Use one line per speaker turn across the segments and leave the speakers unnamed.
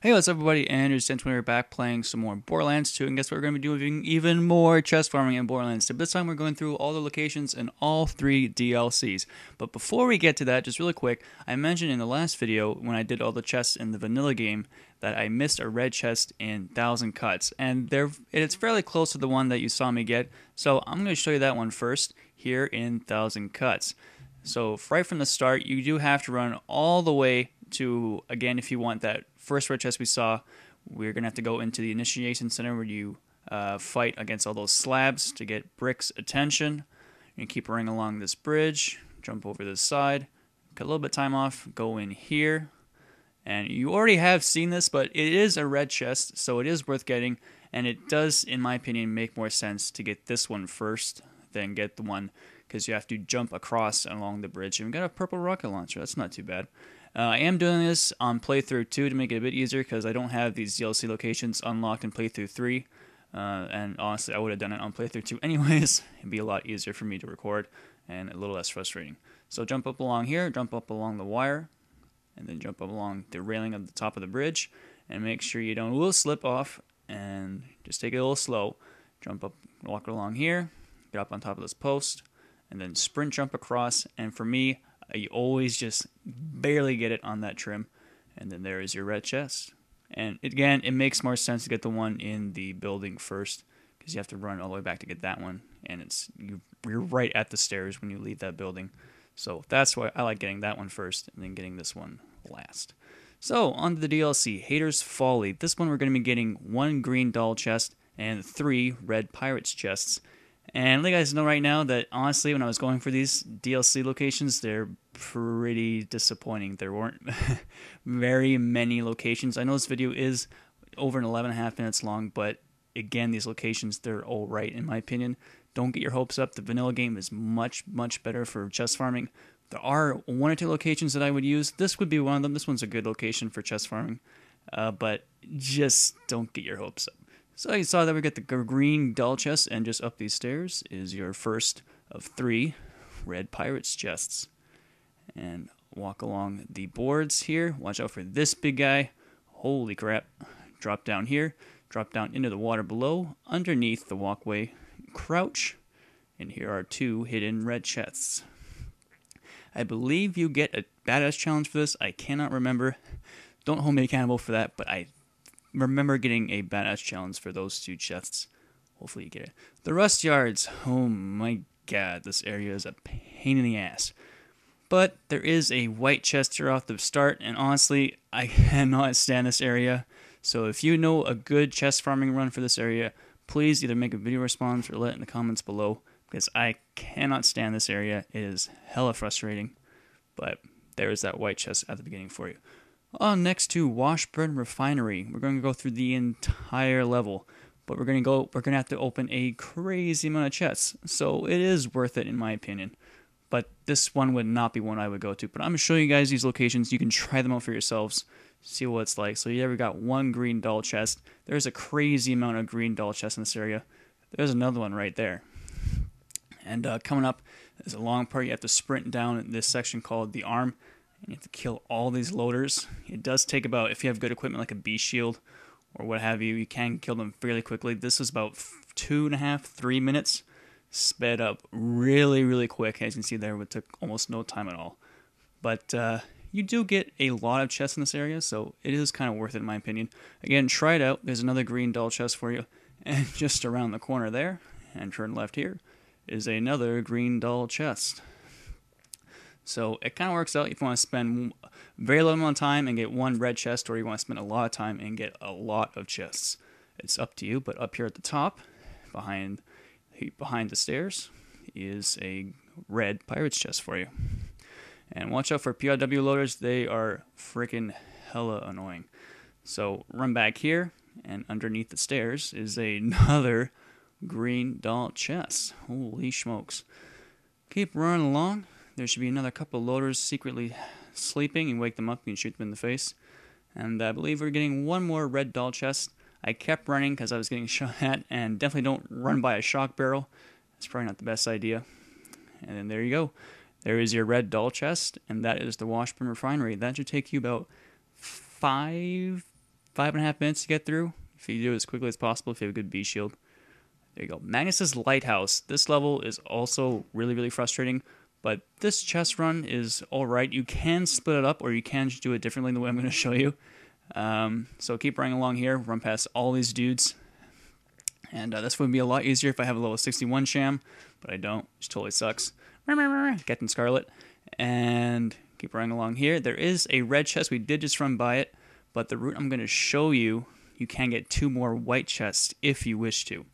Hey, what's up, everybody? Andrew since we're back playing some more Borderlands 2, and guess what? We're going to be doing even more chest farming in Borderlands 2. This time we're going through all the locations in all three DLCs. But before we get to that, just really quick, I mentioned in the last video when I did all the chests in the vanilla game that I missed a red chest in 1,000 Cuts, and it's fairly close to the one that you saw me get. So I'm going to show you that one first here in 1,000 Cuts. So right from the start, you do have to run all the way to, again, if you want that first red chest we saw, we're going to have to go into the initiation center where you fight against all those slabs to get Brick's attention. You keep running along this bridge, jump over this side, cut a little bit of time off, go in here. And you already have seen this, but it is a red chest, so it is worth getting. And it does, in my opinion, make more sense to get this one first than get the one, because you have to jump across along the bridge. And we got a purple rocket launcher. That's not too bad. I am doing this on playthrough 2 to make it a bit easier because I don't have these DLC locations unlocked in playthrough 3. And honestly, I would have done it on playthrough 2 anyways. It'd be a lot easier for me to record and a little less frustrating. So jump up along here, jump up along the wire, and then jump up along the railing of the top of the bridge. And make sure you don't slip off, and just take it a little slow. Jump up, walk along here, get up on top of this post, and then sprint jump across. And for me, you always just barely get it on that trim, and then there is your red chest. And again, it makes more sense to get the one in the building first, because you have to run all the way back to get that one, and you're right at the stairs when you leave that building. So that's why I like getting that one first, and then getting this one last. So on to the DLC, Hayter's Folly. This one we're going to be getting 1 green doll chest and 3 red pirates chests. And let you guys know right now that honestly, when I was going for these DLC locations, they're pretty disappointing. There weren't very many locations. I know this video is over 11.5 minutes long, but again, these locations, they're all right in my opinion. Don't get your hopes up. The vanilla game is much, much better for chest farming. There are 1 or 2 locations that I would use. This would be one of them. This one's a good location for chest farming, but just don't get your hopes up. So you saw that we got the green doll chest, and just up these stairs is your first of 3 red pirates chests. And walk along the boards here. Watch out for this big guy. Holy crap. Drop down here. Drop down into the water below. Underneath the walkway. Crouch. And here are 2 hidden red chests. I believe you get a badass challenge for this. I cannot remember. Don't hold me accountable for that, but I remember getting a badass challenge for those 2 chests. Hopefully you get it. The Rustyards. Oh my god, this area is a pain in the ass. But there is a white chest here off the start, and honestly, I cannot stand this area. So if you know a good chest farming run for this area, please either make a video response or let it in the comments below, because I cannot stand this area. It is hella frustrating. But there is that white chest at the beginning for you. Next to Washburne Refinery, we're going to go through the entire level, but we're going to have to open a crazy amount of chests, so it is worth it in my opinion. But this one would not be one I would go to, but I'm going to show you guys these locations. You can try them out for yourselves, see what it's like. So you ever got 1 green doll chest. There's a crazy amount of green doll chests in this area. There's another one right there. And coming up, there's a long part. You have to sprint down this section called the arm. And you have to kill all these loaders. It does take about, if you have good equipment like a bee shield or what have you, you can kill them fairly quickly. This is about 2.5, 3 minutes, sped up really, really quick. As you can see there, it took almost no time at all. But you do get a lot of chests in this area, so it is kind of worth it in my opinion. Again, try it out. There's another green doll chest for you. And just around the corner there, and turn left here, is another green doll chest. So it kind of works out if you want to spend very little amount of time and get 1 red chest, or you want to spend a lot of time and get a lot of chests. It's up to you, but up here at the top, behind the stairs, is a red pirate's chest for you. And watch out for POW loaders. They are freaking hella annoying. So run back here, and underneath the stairs is another green doll chest. Holy smokes. Keep running along. There should be another couple of loaders secretly sleeping. You wake them up, you can shoot them in the face. And I believe we're getting 1 more red doll chest. I kept running because I was getting shot at, and definitely don't run by a shock barrel. It's probably not the best idea. And then there you go. There is your red doll chest, and that is the Washburne Refinery. That should take you about 5 5.5 minutes to get through. If you do it as quickly as possible, if you have a good B shield. There you go. Magnys Lighthouse. This level is also really, really frustrating, but this chest run is alright. You can split it up, or you can just do it differently the way I'm going to show you. So keep running along here, run past all these dudes. And this would be a lot easier if I have a level 61 sham, but I don't, which totally sucks. Captain Scarlet. And keep running along here. There is a red chest. We did just run by it, but the route I'm going to show you, you can get 2 more white chests if you wish to.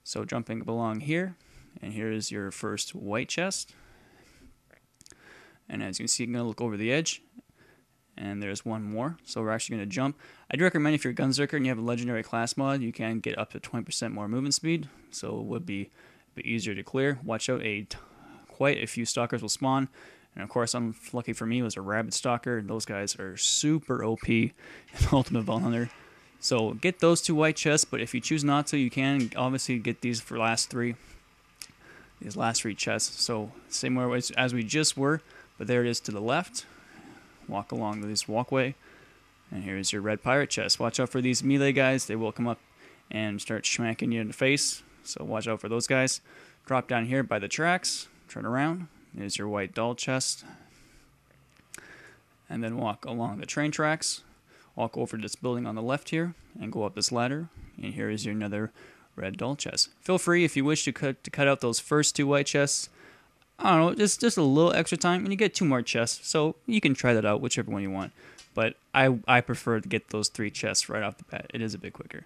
So jumping along here, and here is your first white chest. And as you can see, I'm going to look over the edge, and there's one more. So we're actually going to jump. I do recommend if you're a Gunzerker and you have a legendary class mod, you can get up to 20% more movement speed, so it would be a bit easier to clear. Watch out, quite a few stalkers will spawn. And of course, unlucky for me, it was a rabbit stalker, and those guys are super OP in Ultimate Vault Hunter. So get those 2 white chests, but if you choose not to, you can obviously get these for last 3. These last 3 chests. So same way as we just were, but there it is to the left. Walk along this walkway, and here's your red pirate chest. Watch out for these melee guys. They will come up and start smacking you in the face, so watch out for those guys. Drop down here by the tracks, turn around. There's your white doll chest, and then walk along the train tracks. Walk over to this building on the left here, and go up this ladder, and here is your another red doll chest. Feel free, if you wish, to cut out those first 2 white chests. I don't know, just a little extra time, and you get 2 more chests, so you can try that out, whichever one you want. But I prefer to get those 3 chests right off the bat. It is a bit quicker.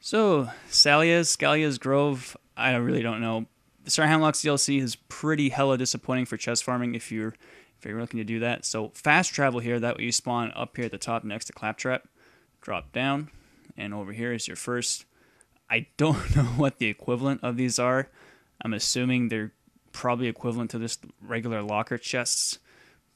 So, Scalia's Grove, I really don't know. The Star Hamlock's DLC is pretty hella disappointing for chest farming if you're looking to do that. So, fast travel here, that way you spawn up here at the top next to Claptrap. Drop down, and over here is your first. I don't know what the equivalent of these are. I'm assuming they're probably equivalent to this regular locker chests,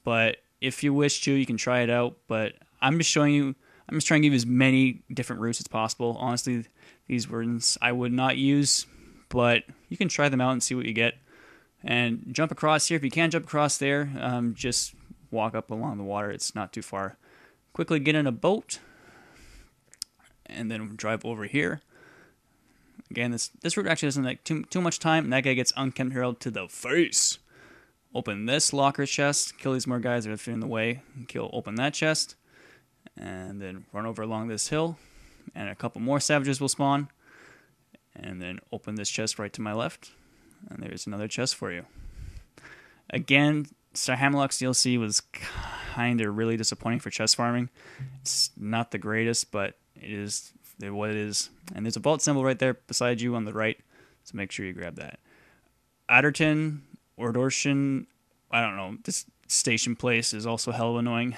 but if you wish to, you can try it out. But I'm just trying to give you as many different routes as possible. Honestly, these ones I would not use, but you can try them out and see what you get. And jump across here. If you can't jump across there, just walk up along the water. It's not too far. Quickly get in a boat, and then drive over here. Again, this route actually doesn't take too much time, and that guy gets Unkempt Herald to the face. Open this locker chest, kill these more guys that are in the way, open that chest, and then run over along this hill, and a couple more savages will spawn, and then open this chest right to my left, and there's another chest for you. Again, Star Hamlock's DLC was kind of really disappointing for chest farming. It's not the greatest, but it is what it is. And there's a vault symbol right there beside you on the right, so make sure you grab that. Adorton I don't know, this station place is also hell of annoying.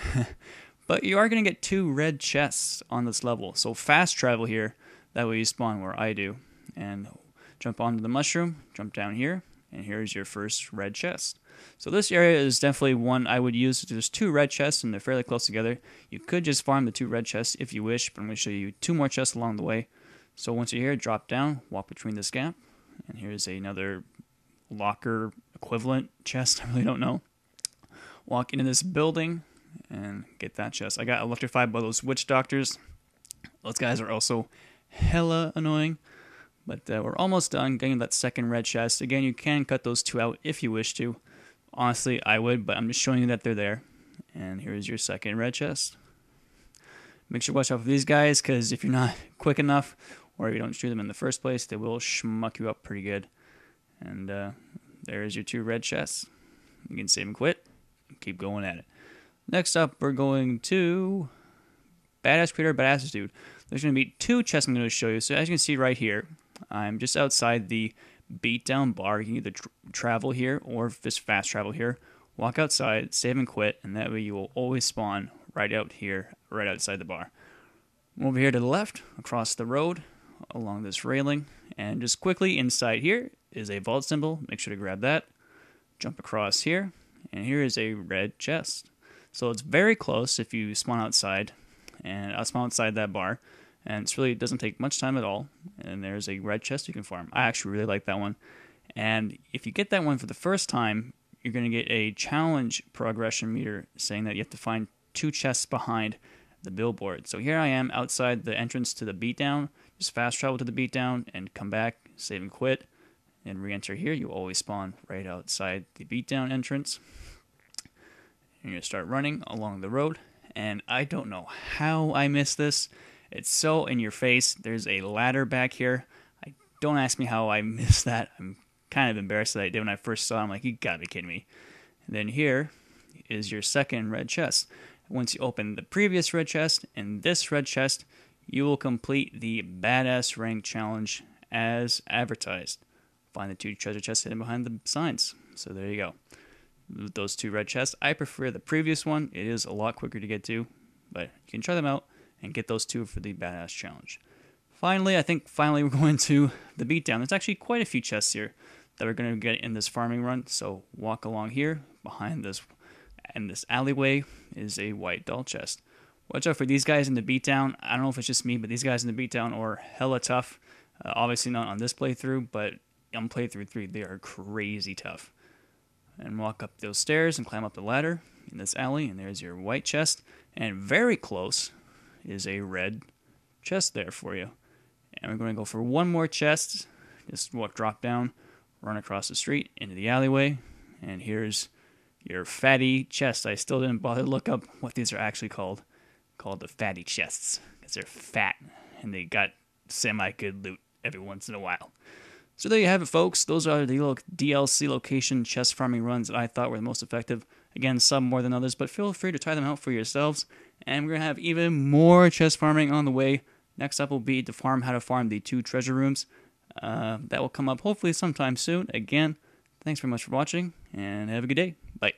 But you are going to get 2 red chests on this level, so fast travel here, that way you spawn where I do. And jump onto the mushroom, jump down here, and here's your first red chest. So this area is definitely one I would use. There's 2 red chests, and they're fairly close together. You could just farm the 2 red chests if you wish, but I'm going to show you 2 more chests along the way. So once you're here, drop down, walk between this gap, and here's another locker equivalent chest. I really don't know. Walk into this building and get that chest. I got electrified by those witch doctors. Those guys are also hella annoying. But we're almost done getting that second red chest. Again, you can cut those 2 out if you wish to. Honestly, I would, but I'm just showing you that they're there. And here's your second red chest. Make sure to watch out for these guys, because if you're not quick enough, or if you don't shoot them in the first place, they will schmuck you up pretty good. And there's your 2 red chests. You can save and quit. Keep going at it. Next up, we're going to Badass Creator, Badassitude. There's going to be 2 chests I'm going to show you. So as you can see right here, I'm just outside the Beatdown bar. You can either travel here or just fast travel here. Walk outside, save and quit, and that way you will always spawn right out here, right outside the bar. Over here to the left, across the road, along this railing, and just quickly inside here is a vault symbol. Make sure to grab that. Jump across here, and here is a red chest. So it's very close if you spawn outside, and I'll spawn outside that bar, and it doesn't take much time at all. And there's a red chest you can farm. I actually really like that one. And if you get that one for the first time, you're going to get a challenge progression meter saying that you have to find 2 chests behind the billboard. So here I am outside the entrance to the Beatdown. Just fast travel to the Beatdown and come back, save and quit, and re-enter here. You always spawn right outside the Beatdown entrance. And you start running along the road. And I don't know how I missed this. It's so in your face. There's a ladder back here. Don't ask me how I missed that. I'm kind of embarrassed that I did when I first saw it. I'm like, you gotta be kidding me. And then here is your second red chest. Once you open the previous red chest and this red chest, you will complete the Badass Rank Challenge as advertised. Find the 2 treasure chests hidden behind the signs. So there you go. Those 2 red chests. I prefer the previous one. It is a lot quicker to get to, but you can try them out and get those 2 for the Badass Challenge. Finally, I think we're going to the Beatdown. There's actually quite a few chests here that we're going to get in this farming run. So walk along here. Behind this, in this alleyway, is a white doll chest. Watch out for these guys in the Beatdown. I don't know if it's just me, but these guys in the Beatdown are hella tough. Obviously not on this playthrough, but on playthrough 3, they are crazy tough. And walk up those stairs and climb up the ladder in this alley, and there's your white chest. And very close is a red chest there for you. And we're going to go for one more chest. Just drop down, run across the street into the alleyway, and here's your fatty chest. I still didn't bother to look up what these are actually called. Called the fatty chests, because they're fat and they got semi-good loot every once in a while. So there you have it, folks. Those are the little DLC location chest farming runs that I thought were the most effective. Again, some more than others, but feel free to try them out for yourselves. And we're going to have even more chest farming on the way. Next up will be how to farm the 2 treasure rooms. That will come up hopefully sometime soon. Again, thanks very much for watching, and have a good day. Bye.